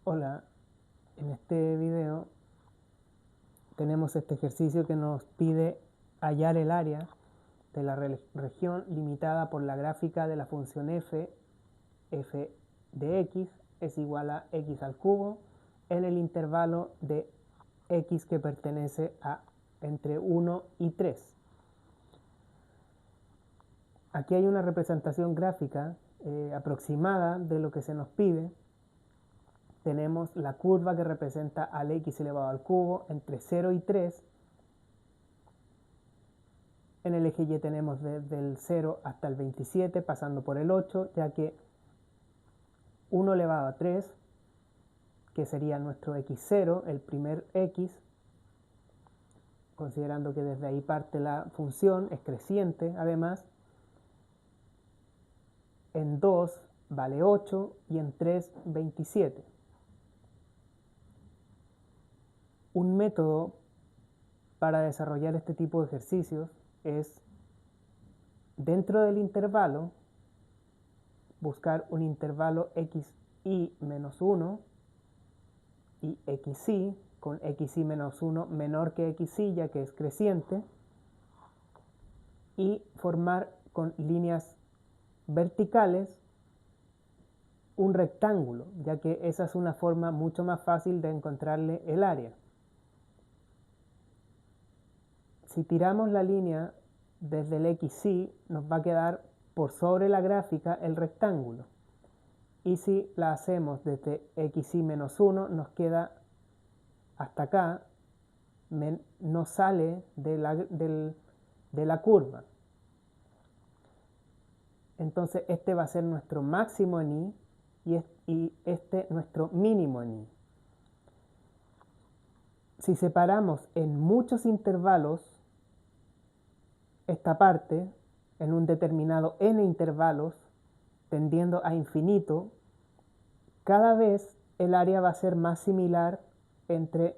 Hola, en este video tenemos este ejercicio que nos pide hallar el área de la región limitada por la gráfica de la función f de x es igual a x al cubo en el intervalo de x que pertenece a entre 1 y 3. Aquí hay una representación gráfica aproximada de lo que se nos pide. Tenemos la curva que representa al x elevado al cubo entre 0 y 3. En el eje Y tenemos desde el 0 hasta el 27, pasando por el 8, ya que 1 elevado a 3, que sería nuestro x0, el primer x, considerando que desde ahí parte la función, es creciente además, en 2 vale 8 y en 3, 27. Un método para desarrollar este tipo de ejercicios es, dentro del intervalo, buscar un intervalo xi menos 1 y xi, con xi menos 1 menor que xi, ya que es creciente, y formar con líneas verticales un rectángulo, ya que esa es una forma mucho más fácil de encontrarle el área. Si tiramos la línea desde el xi, nos va a quedar por sobre la gráfica el rectángulo. Y si la hacemos desde xi menos 1, nos queda hasta acá, no sale de la curva. Entonces este va a ser nuestro máximo en i y este nuestro mínimo en i. Si separamos en muchos intervalos esta parte, en un determinado n intervalos, tendiendo a infinito, cada vez el área va a ser más similar entre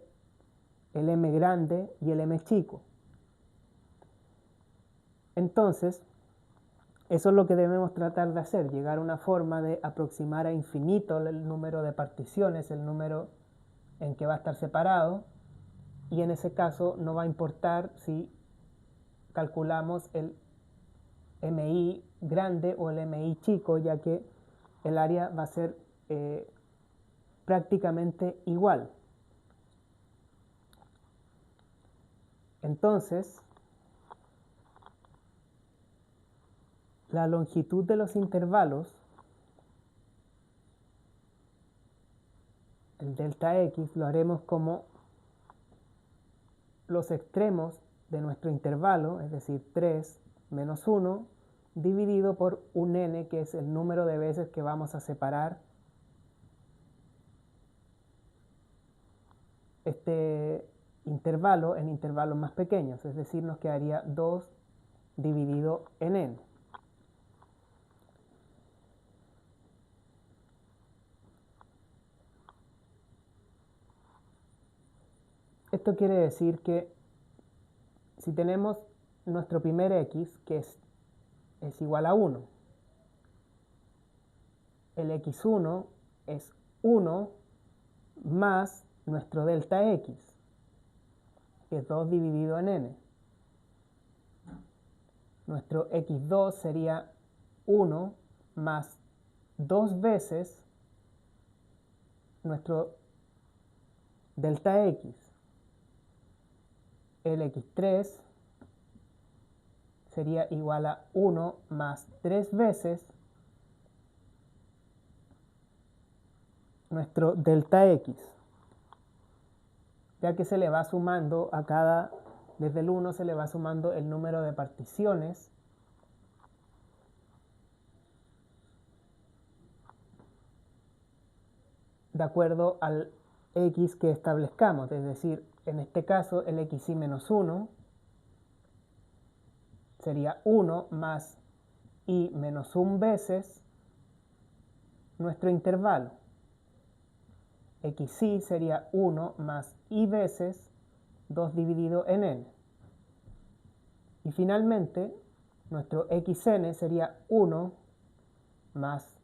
el m grande y el m chico. Entonces, eso es lo que debemos tratar de hacer, llegar a una forma de aproximar a infinito el número de particiones, el número en que va a estar separado, y en ese caso no va a importar si calculamos el mi grande o el mi chico, ya que el área va a ser prácticamente igual. Entonces, la longitud de los intervalos, el delta x, lo haremos como los extremos de nuestro intervalo, es decir, 3 menos 1, dividido por un n, que es el número de veces que vamos a separar este intervalo en intervalos más pequeños, es decir, nos quedaría 2 dividido en n. Esto quiere decir que si tenemos nuestro primer x, que es igual a 1, el x1 es 1 más nuestro delta x, que es 2 dividido en n. Nuestro x2 sería 1 más 2 veces nuestro delta x. El x3 sería igual a 1 más 3 veces nuestro delta x, ya que se le va sumando a cada, desde el 1 se le va sumando el número de particiones de acuerdo al x que establezcamos, es decir, en este caso el xi menos 1 sería 1 más i menos 1 veces nuestro intervalo. Xi sería 1 más i veces 2 dividido en n. Y finalmente, nuestro xn sería 1 más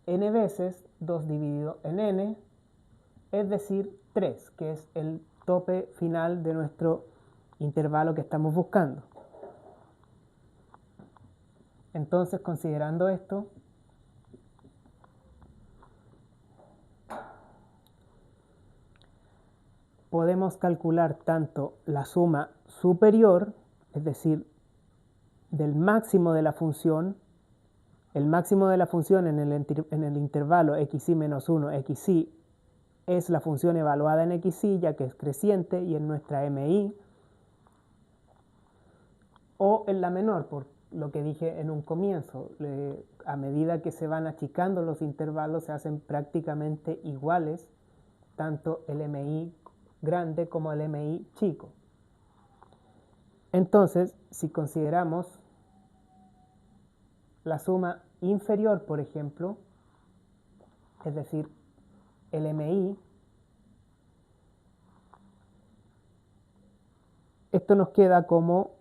n veces 2 dividido en n, es decir, 3, que es el tope final de nuestro intervalo que estamos buscando. Entonces, considerando esto, podemos calcular tanto la suma superior, es decir, del máximo de la función, el máximo de la función en el intervalo xy menos 1, xy, es la función evaluada en xy, ya que es creciente y en nuestra mi, o en la menor, por lo que dije en un comienzo, a medida que se van achicando los intervalos se hacen prácticamente iguales, tanto el mi grande como el mi chico. Entonces, si consideramos la suma inferior, por ejemplo, es decir, el mi, esto nos queda como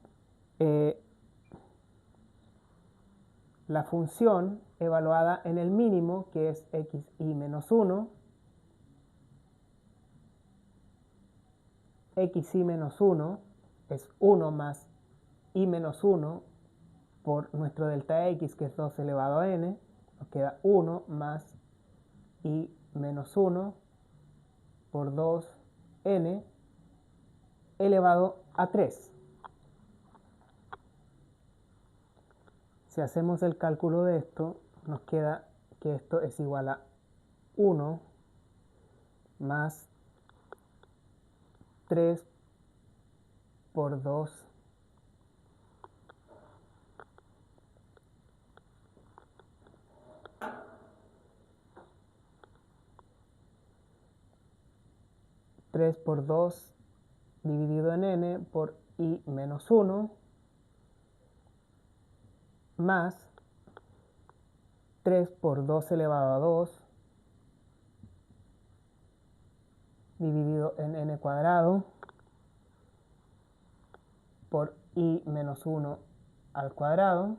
la función evaluada en el mínimo, que es xy menos 1, xy menos 1 es 1 más y menos 1 por nuestro delta x, que es 2 elevado a n, nos queda 1 más y menos 1 por 2n elevado a 3. Si hacemos el cálculo de esto, nos queda que esto es igual a 1 más 3 por 2 3 por 2 dividido en n por y menos 1 más 3 por 2 elevado a 2 dividido en n cuadrado por y menos 1 al cuadrado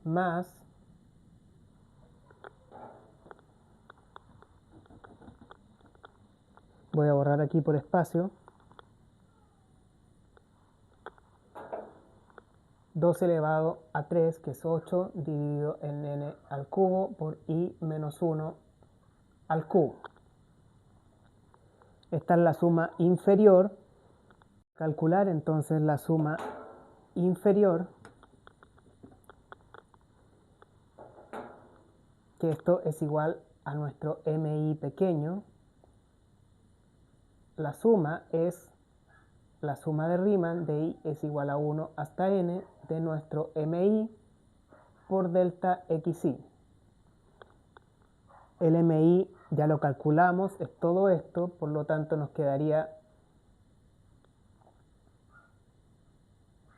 más voy a borrar aquí por espacio 2 elevado a 3, que es 8, dividido en n al cubo por y menos 1 al cubo. Esta es la suma inferior. Calcular entonces la suma inferior, que esto es igual a nuestro mi pequeño. La suma es la suma de Riemann de i es igual a 1 hasta n de nuestro mi por delta xy. El mi ya lo calculamos, es todo esto, por lo tanto nos quedaría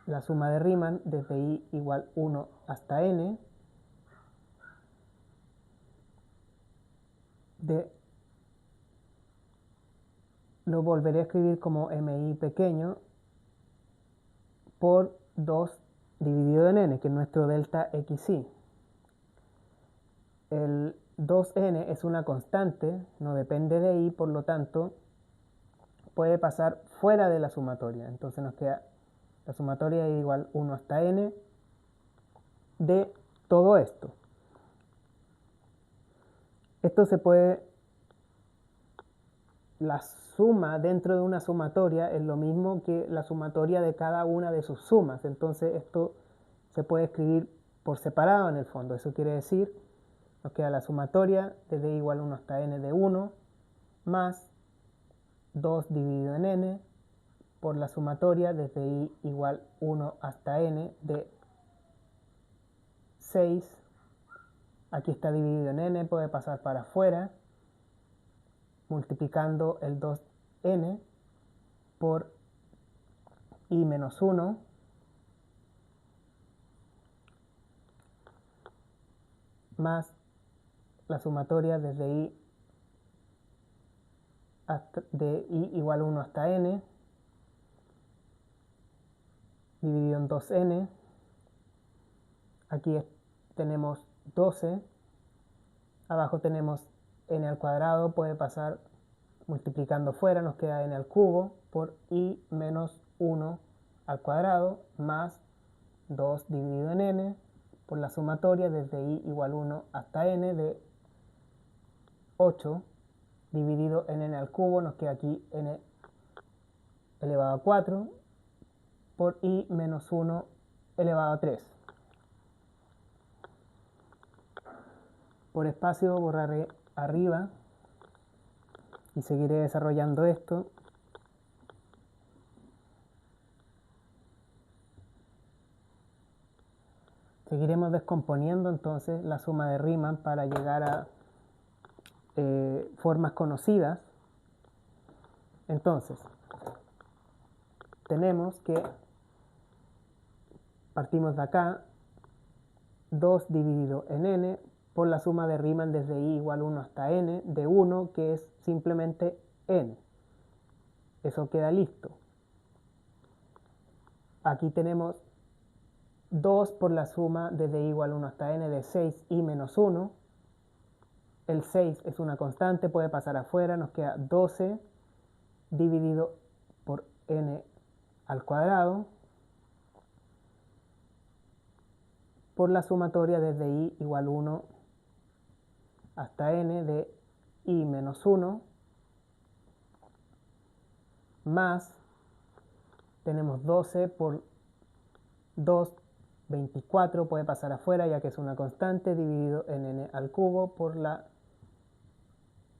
la suma de Riemann desde i igual 1 hasta n lo volveré a escribir como mi pequeño por 2 dividido en n, que es nuestro delta xy. El 2n es una constante, no depende de i, por lo tanto puede pasar fuera de la sumatoria. Entonces nos queda la sumatoria igual 1 hasta n de todo esto. Esto se puede, la suma dentro de una sumatoria es lo mismo que la sumatoria de cada una de sus sumas. Entonces esto se puede escribir por separado en el fondo. Eso quiere decir, nos queda la sumatoria desde i igual 1 hasta n de 1 más 2 dividido en n por la sumatoria desde i igual 1 hasta n de 6. Aquí está dividido en n, puede pasar para afuera, multiplicando el 2n por i menos 1 más la sumatoria desde i de i igual 1 hasta n dividido en 2n aquí tenemos 12, abajo tenemos n al cuadrado, puede pasar multiplicando fuera, nos queda n al cubo por i menos 1 al cuadrado más 2 dividido en n por la sumatoria desde i igual 1 hasta n de 8 dividido en n al cubo, nos queda aquí n elevado a 4 por i menos 1 elevado a 3. Por espacio borraré arriba y seguiré desarrollando esto. Seguiremos descomponiendo entonces la suma de Riemann para llegar a formas conocidas. Entonces, tenemos que partimos de acá, 2 dividido en n por la suma de Riemann desde i igual 1 hasta n de 1, que es simplemente n. Eso queda listo. Aquí tenemos 2 por la suma desde i igual 1 hasta n de 6i menos 1. El 6 es una constante, puede pasar afuera, nos queda 12 dividido por n al cuadrado por la sumatoria desde i igual 1 hasta n de i menos 1 más, tenemos 12 por 2, 24, puede pasar afuera ya que es una constante, dividido en n al cubo por la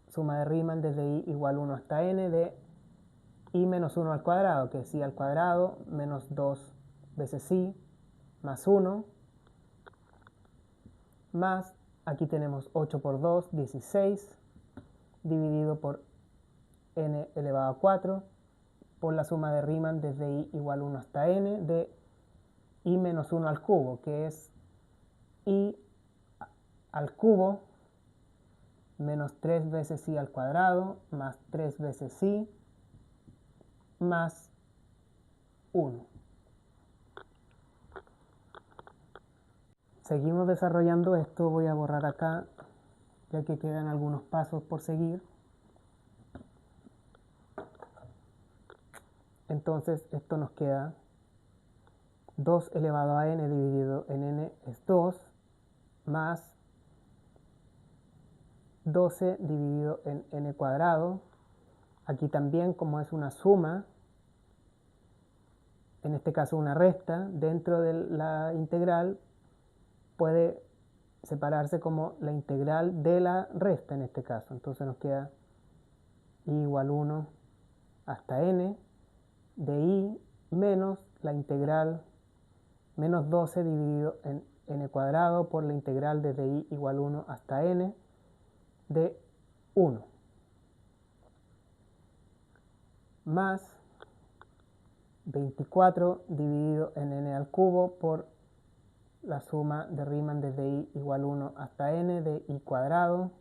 suma de Riemann desde i igual 1 hasta n de i menos 1 al cuadrado, que es i al cuadrado menos 2 veces i más 1 más, aquí tenemos 8 por 2, 16, dividido por n elevado a 4, por la suma de Riemann desde i igual 1 hasta n de i menos 1 al cubo, que es i al cubo menos 3 veces i al cuadrado más 3 veces i más 1. Seguimos desarrollando esto, voy a borrar acá, ya que quedan algunos pasos por seguir. Entonces esto nos queda 2 elevado a n dividido en n es 2, más 12 dividido en n cuadrado. Aquí también, como es una suma, en este caso una resta, dentro de la integral puede separarse como la integral de la resta en este caso. Entonces nos queda i igual 1 hasta n de i menos la integral menos 12 dividido en n cuadrado por la integral desde i igual 1 hasta n de 1 más 24 dividido en n al cubo por la suma de Riemann desde i igual 1 hasta n de i cuadrado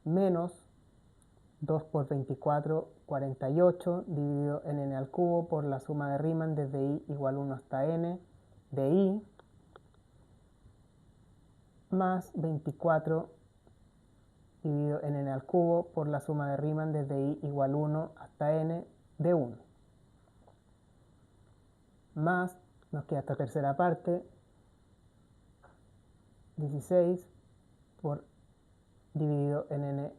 menos 2 por 24, 48 dividido en n al cubo por la suma de Riemann desde i igual 1 hasta n de i más 24 dividido en n al cubo por la suma de Riemann desde i igual 1 hasta n de 1. Más, nos queda esta tercera parte, 16 por dividido en n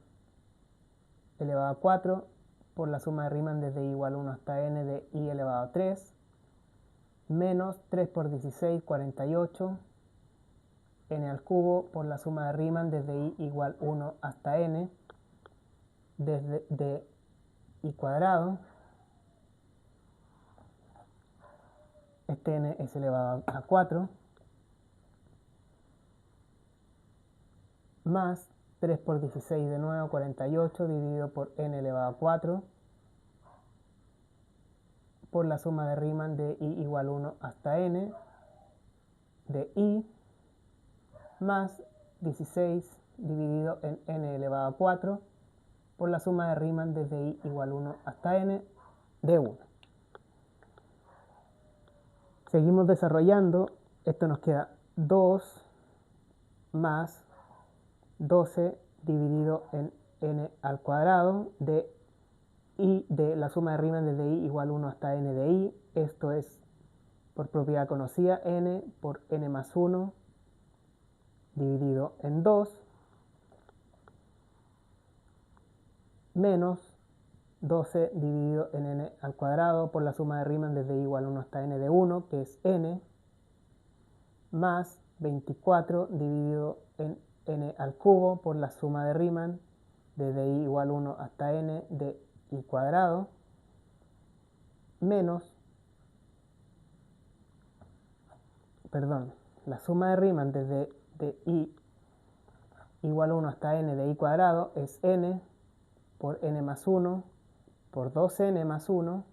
elevado a 4 por la suma de Riemann desde i igual 1 hasta n de i elevado a 3 menos 3 por 16, 48 n al cubo por la suma de Riemann desde i igual 1 hasta n desde de i cuadrado. Este n es elevado a 4 más 3 por 16 de nuevo, 48 dividido por n elevado a 4 por la suma de Riemann de i igual 1 hasta n de i más 16 dividido en n elevado a 4 por la suma de Riemann desde i igual 1 hasta n de 1. Seguimos desarrollando, esto nos queda 2 más 12 dividido en n al cuadrado de i de la suma de Riemann desde i igual 1 hasta n de i. Esto es por propiedad conocida, n por n más 1 dividido en 2 menos 12 dividido en n al cuadrado por la suma de Riemann desde i igual 1 hasta n de 1, que es n, más 24 dividido en n al cubo por la suma de Riemann desde i igual 1 hasta n de i cuadrado, menos, la suma de Riemann desde de i igual 1 hasta n de i cuadrado es n por n más 1 por 2n más 1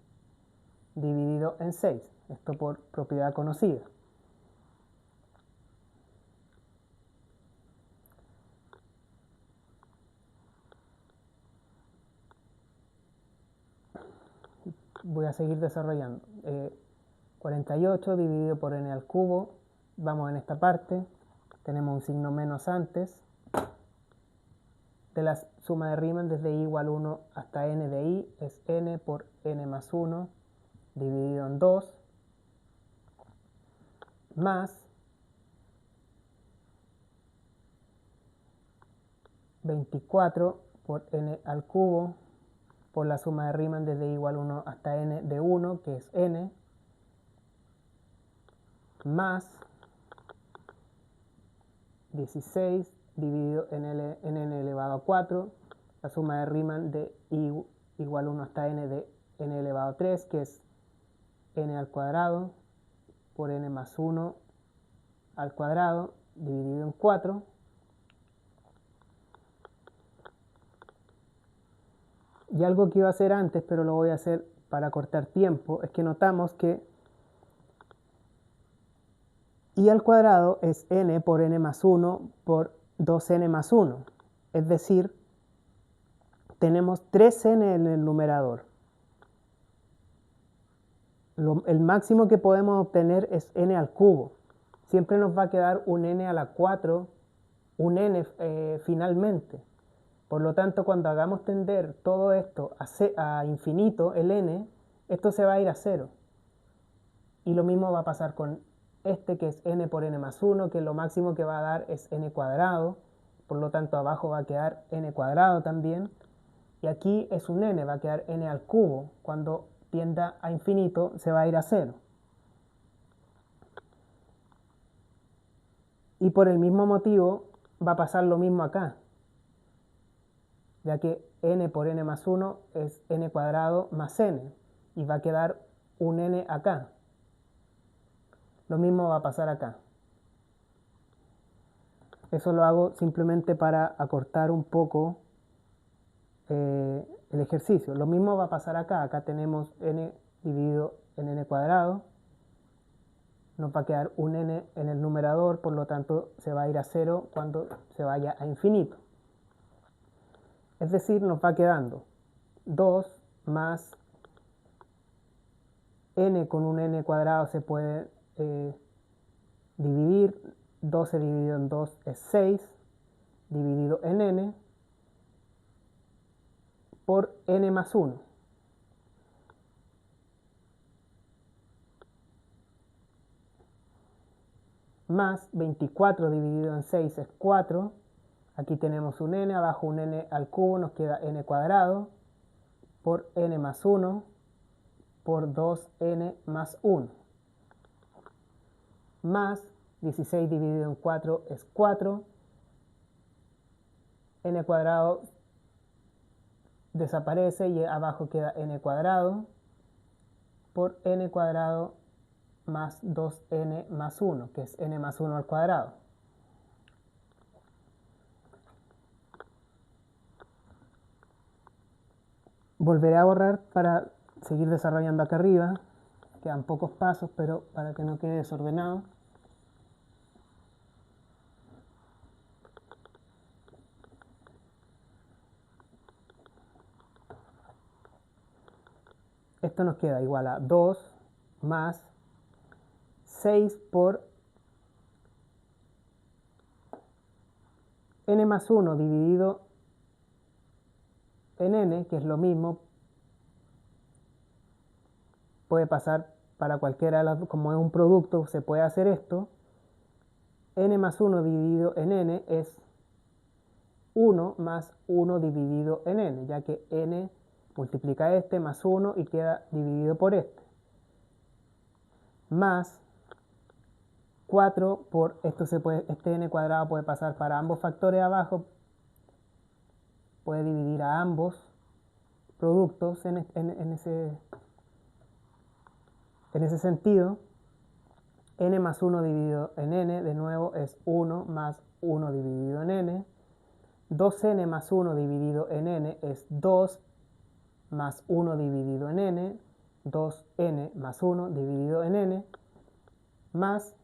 dividido en 6. Esto por propiedad conocida. Voy a seguir desarrollando. 48 dividido por n al cubo. Vamos en esta parte. Tenemos un signo menos antes. De la suma de Riemann desde i igual 1 hasta n de i es n por n más 1 dividido en 2 más 24 por n al cubo por la suma de Riemann desde i igual 1 hasta n de 1, que es n, más 16 dividido en n elevado a 4, la suma de Riemann de i igual 1 hasta n de n elevado a 3, que es n al cuadrado por n más 1 al cuadrado dividido en 4. Y algo que iba a hacer antes, pero lo voy a hacer para cortar tiempo, es que notamos que i al cuadrado es n por n más 1 por 2n más 1. Es decir, tenemos 3n en el numerador. El máximo que podemos obtener es n al cubo. Siempre nos va a quedar un n a la 4, un n finalmente. Por lo tanto, cuando hagamos tender todo esto a infinito, el n, esto se va a ir a 0. Y lo mismo va a pasar con este, que es n por n más 1, que lo máximo que va a dar es n cuadrado. Por lo tanto, abajo va a quedar n cuadrado también. Y aquí es un n, va a quedar n al cubo. Cuando tienda a infinito, se va a ir a 0. Y por el mismo motivo, va a pasar lo mismo acá, ya que n por n más 1 es n cuadrado más n, y va a quedar un n acá. Lo mismo va a pasar acá. Eso lo hago simplemente para acortar un poco el ejercicio. Lo mismo va a pasar acá. Acá tenemos n dividido en n cuadrado. Nos va a quedar un n en el numerador, por lo tanto se va a ir a 0 cuando se vaya a infinito. Es decir, nos va quedando 2 más n con un n cuadrado se puede dividir. 12 dividido en 2 es 6, dividido en n por n más 1. Más 24 dividido en 6 es 4. Aquí tenemos un n, abajo un n al cubo, nos queda n cuadrado por n más 1 por 2n más 1. Más 16 dividido en 4 es 4. N cuadrado desaparece y abajo queda n cuadrado por n cuadrado más 2n más 1, que es n más 1 al cuadrado. Volveré a borrar para seguir desarrollando acá arriba. Quedan pocos pasos, pero para que no quede desordenado. Esto nos queda igual a 2 más 6 por n más 1 dividido en n, que es lo mismo, puede pasar para cualquiera de las dos, como es un producto, se puede hacer esto. N más 1 dividido en n es 1 más 1 dividido en n, ya que n multiplica este más 1 y queda dividido por este. Más 4 por, este n cuadrado puede pasar para ambos factores abajo, puede dividir a ambos productos en ese sentido. N más 1 dividido en n, de nuevo, es 1 más 1 dividido en n. 2n más 1 dividido en n es 2 más 1 dividido en n. 2n más 1 dividido en n. Más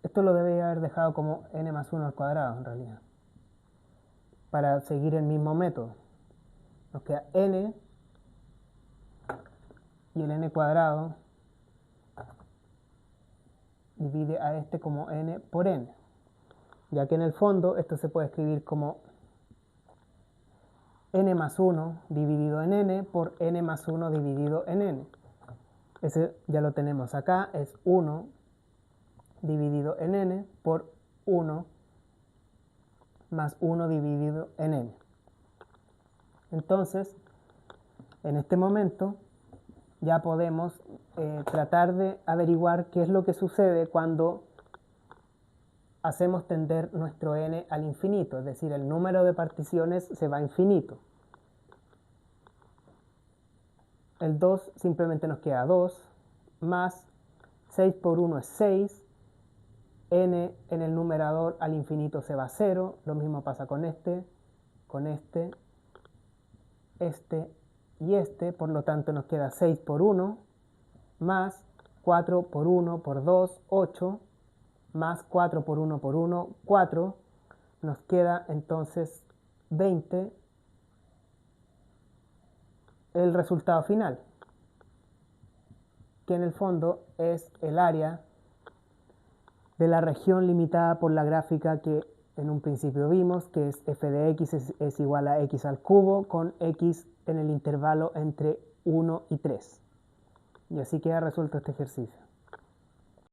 esto lo debería haber dejado como n más 1 al cuadrado, en realidad, para seguir el mismo método. Nos queda n y el n cuadrado divide a este como n por n, ya que en el fondo esto se puede escribir como n más 1 dividido en n por n más 1 dividido en n. Ese ya lo tenemos acá, es 1 dividido en n por 1 más 1 dividido en n. Entonces, en este momento ya podemos tratar de averiguar qué es lo que sucede cuando hacemos tender nuestro n al infinito, es decir, el número de particiones se va a infinito. El 2 simplemente nos queda 2, más 6 por 1 es 6, n en el numerador al infinito se va a 0, lo mismo pasa con este y este, por lo tanto nos queda 6 por 1, más 4 por 1 por 2, 8, más 4 por 1 por 1, 4, nos queda entonces 20, el resultado final, que en el fondo es el área de la región limitada por la gráfica que en un principio vimos, que es f de x es igual a x al cubo con x en el intervalo entre 1 y 3. Y así queda resuelto este ejercicio.